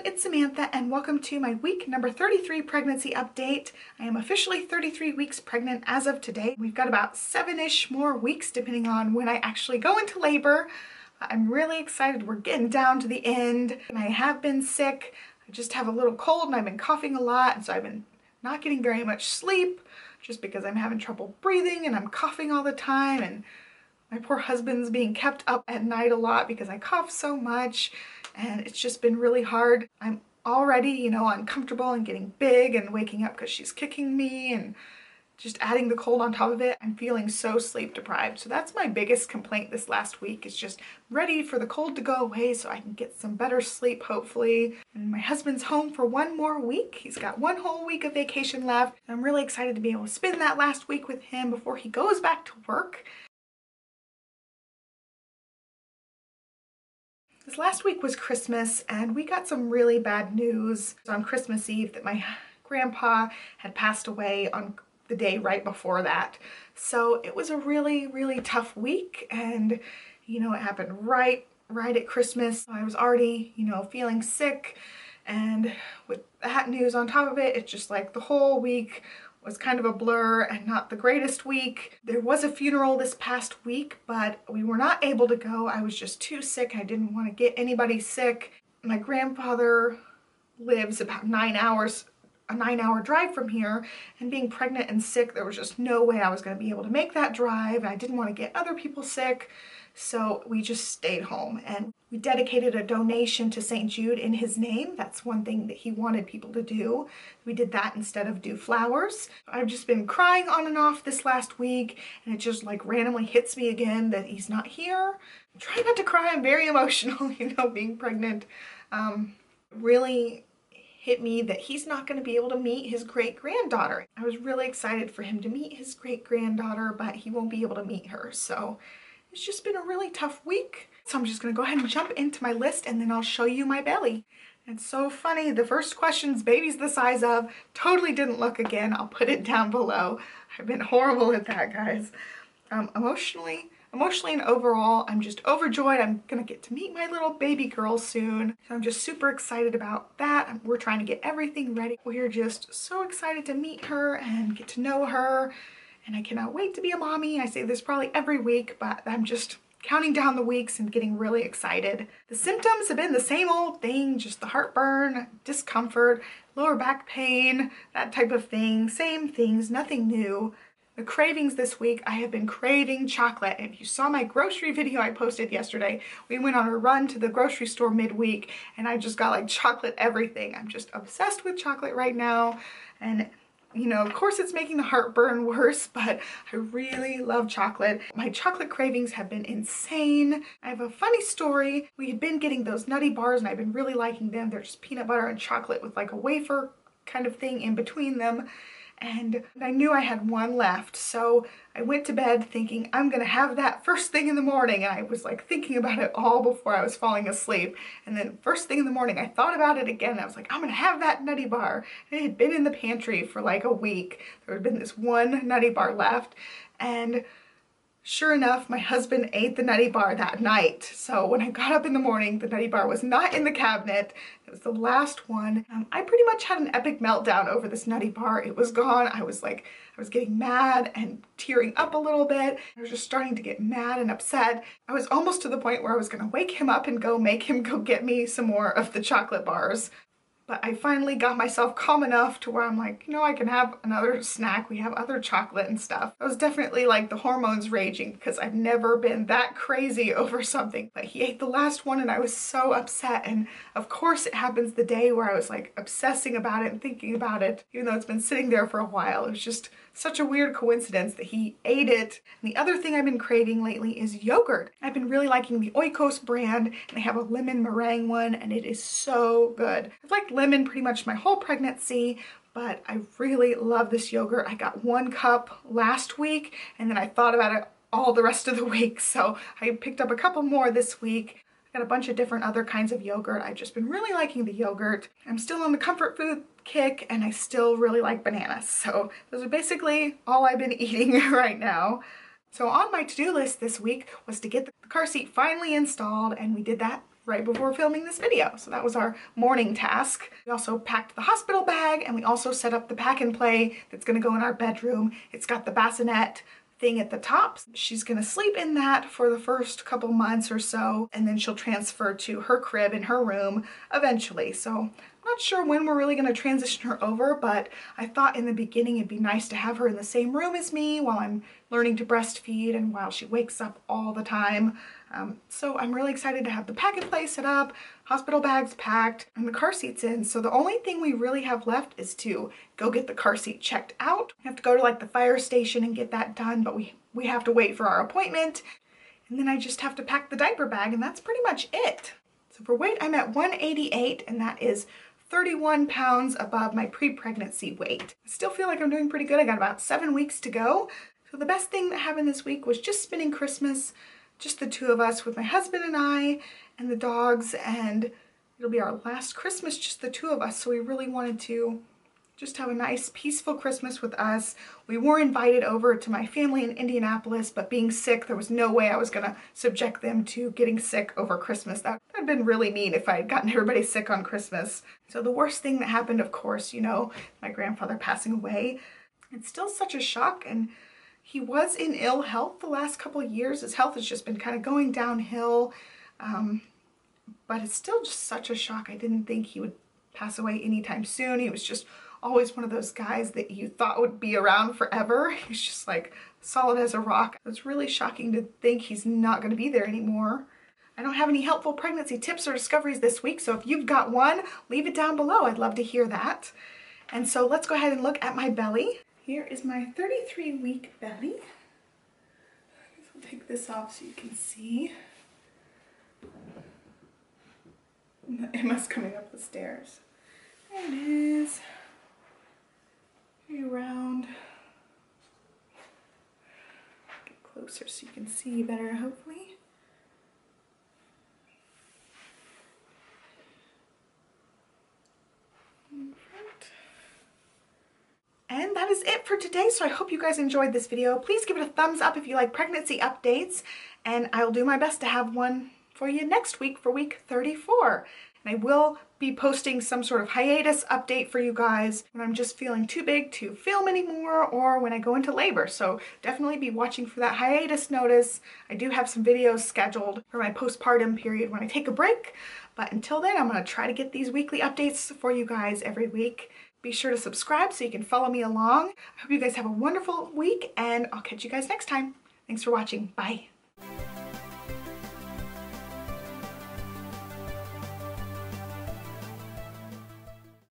everyone, it's Samantha and welcome to my week number 33 pregnancy update. I am officially 33 weeks pregnant as of today. We've got about 7-ish more weeks depending on when I actually go into labor. I'm really excited. We're getting down to the end and I have been sick. I just have a little cold and I've been coughing a lot, and so I've been not getting very much sleep just because I'm having trouble breathing and I'm coughing all the time, and my poor husband's being kept up at night a lot because I cough so much, and it's just been really hard. I'm already, uncomfortable and getting big and waking up because she's kicking me, and just adding the cold on top of it, I'm feeling so sleep deprived. So that's my biggest complaint this last week, is just ready for the cold to go away so I can get some better sleep, hopefully. And my husband's home for one more week. He's got one whole week of vacation left. I'm really excited to be able to spend that last week with him before he goes back to work. This last week was Christmas and we got some really bad news on Christmas Eve that my grandpa had passed away on the day right before that. So it was a really, really tough week, and it happened right at Christmas. I was already, feeling sick, and with that news on top of it, it's just like the whole week was kind of a blur and not the greatest week. There was a funeral this past week, but we were not able to go. I was just too sick. I didn't want to get anybody sick. My grandfather lives about 9 hours, a 9-hour drive from here, and being pregnant and sick, there was just no way I was going to be able to make that drive. I didn't want to get other people sick, so we just stayed home, and we dedicated a donation to St. Jude in his name. That's one thing that he wanted people to do. We did that instead of do flowers. I've just been crying on and off this last week, and it just like randomly hits me again that he's not here. I'm trying not to cry. I'm very emotional, being pregnant. Really hit me that he's not going to be able to meet his great-granddaughter. I was really excited for him to meet his great-granddaughter, but he won't be able to meet her. So it's just been a really tough week. So I'm just going to go ahead and jump into my list, and then I'll show you my belly. It's so funny. The first question's baby's the size of. Totally didn't look again. I'll put it down below. I've been horrible at that, guys. Emotionally and overall, I'm just overjoyed. I'm gonna get to meet my little baby girl soon. So I'm just super excited about that. We're trying to get everything ready. We're just so excited to meet her and get to know her. And I cannot wait to be a mommy. I say this probably every week, but I'm just counting down the weeks and getting really excited. The symptoms have been the same old thing, just the heartburn, discomfort, lower back pain, that type of thing. Same things, nothing new. The cravings this week, I have been craving chocolate. And if you saw my grocery video I posted yesterday, we went on a run to the grocery store midweek and I just got like chocolate everything. I'm just obsessed with chocolate right now. And of course it's making the heartburn worse, but I really love chocolate. My chocolate cravings have been insane. I have a funny story. We had been getting those nutty bars and I've been really liking them. They're just peanut butter and chocolate with like a wafer kind of thing in between them. And I knew I had one left, so I went to bed thinking I'm gonna have that first thing in the morning, and I was like thinking about it all before I was falling asleep. And then first thing in the morning I thought about it again. I was like, I'm gonna have that nutty bar. And it had been in the pantry for like a week. There had been this one nutty bar left, and sure enough, my husband ate the nutty bar that night. So when I got up in the morning, the nutty bar was not in the cabinet. It was the last one. I pretty much had an epic meltdown over this nutty bar. It was gone. I was getting mad and tearing up a little bit. I was just starting to get mad and upset. I was almost to the point where I was gonna wake him up and make him go get me some more of the chocolate bars. But I finally got myself calm enough to where I'm like, I can have another snack. We have other chocolate and stuff. I was definitely like the hormones raging because I've never been that crazy over something. But he ate the last one and I was so upset. And of course it happens the day where I was like obsessing about it and thinking about it, even though it's been sitting there for a while. It was just such a weird coincidence that he ate it. And the other thing I've been craving lately is yogurt. I've been really liking the Oikos brand, and they have a lemon meringue one, and it is so good. I've liked lemon pretty much my whole pregnancy, but I really love this yogurt. I got 1 cup last week, and then I thought about it all the rest of the week, so I picked up a couple more this week. I got a bunch of different other kinds of yogurt. I've just been really liking the yogurt. I'm still on the comfort food kick, and I still really like bananas. So those are basically all I've been eating right now. So on my to-do list this week was to get the car seat finally installed, and we did that right before filming this video. So that was our morning task. We also packed the hospital bag, and we also set up the pack and play that's gonna go in our bedroom. It's got the bassinet thing at the top. She's gonna sleep in that for the first couple months or so, and then she'll transfer to her crib in her room eventually. So I'm not sure when we're really gonna transition her over, but I thought in the beginning it'd be nice to have her in the same room as me while I'm learning to breastfeed and while she wakes up all the time. So I'm really excited to have the pack and play set up, hospital bags packed, and the car seats in. So the only thing we really have left is to go get the car seat checked out. We have to go to like the fire station and get that done, but we have to wait for our appointment. And then I just have to pack the diaper bag, and that's pretty much it. So for weight, I'm at 188, and that is 31 pounds above my pre-pregnancy weight. I still feel like I'm doing pretty good. I got about 7 weeks to go. So the best thing that happened this week was just spending Christmas, just the two of us with my husband and I and the dogs, and it'll be our last Christmas, just the two of us. So we really wanted to just have a nice peaceful Christmas with us. We were invited over to my family in Indianapolis, but being sick, there was no way I was gonna subject them to getting sick over Christmas. That would have been really mean if I had gotten everybody sick on Christmas. So the worst thing that happened, of course, you know, my grandfather passing away. It's still such a shock, and he was in ill health the last couple of years. His health has just been kind of going downhill, but it's still just such a shock. I didn't think he would pass away anytime soon. He was just always one of those guys that you thought would be around forever. He's just like solid as a rock. It's really shocking to think he's not going to be there anymore. I don't have any helpful pregnancy tips or discoveries this week, so if you've got one, leave it down below. I'd love to hear that. And so let's go ahead and look at my belly. Here is my 33-week belly. I'll take this off so you can see. Emma's coming up the stairs. There it is. Very round. Get closer so you can see better, hopefully. And that is it for today, so I hope you guys enjoyed this video. Please give it a thumbs up if you like pregnancy updates, and I'll do my best to have one for you next week for week 34. And I will be posting some sort of hiatus update for you guys when I'm just feeling too big to film anymore or when I go into labor. So definitely be watching for that hiatus notice. I do have some videos scheduled for my postpartum period when I take a break, but until then, I'm gonna try to get these weekly updates for you guys every week. Be sure to subscribe so you can follow me along. I hope you guys have a wonderful week, and I'll catch you guys next time. Thanks for watching. Bye.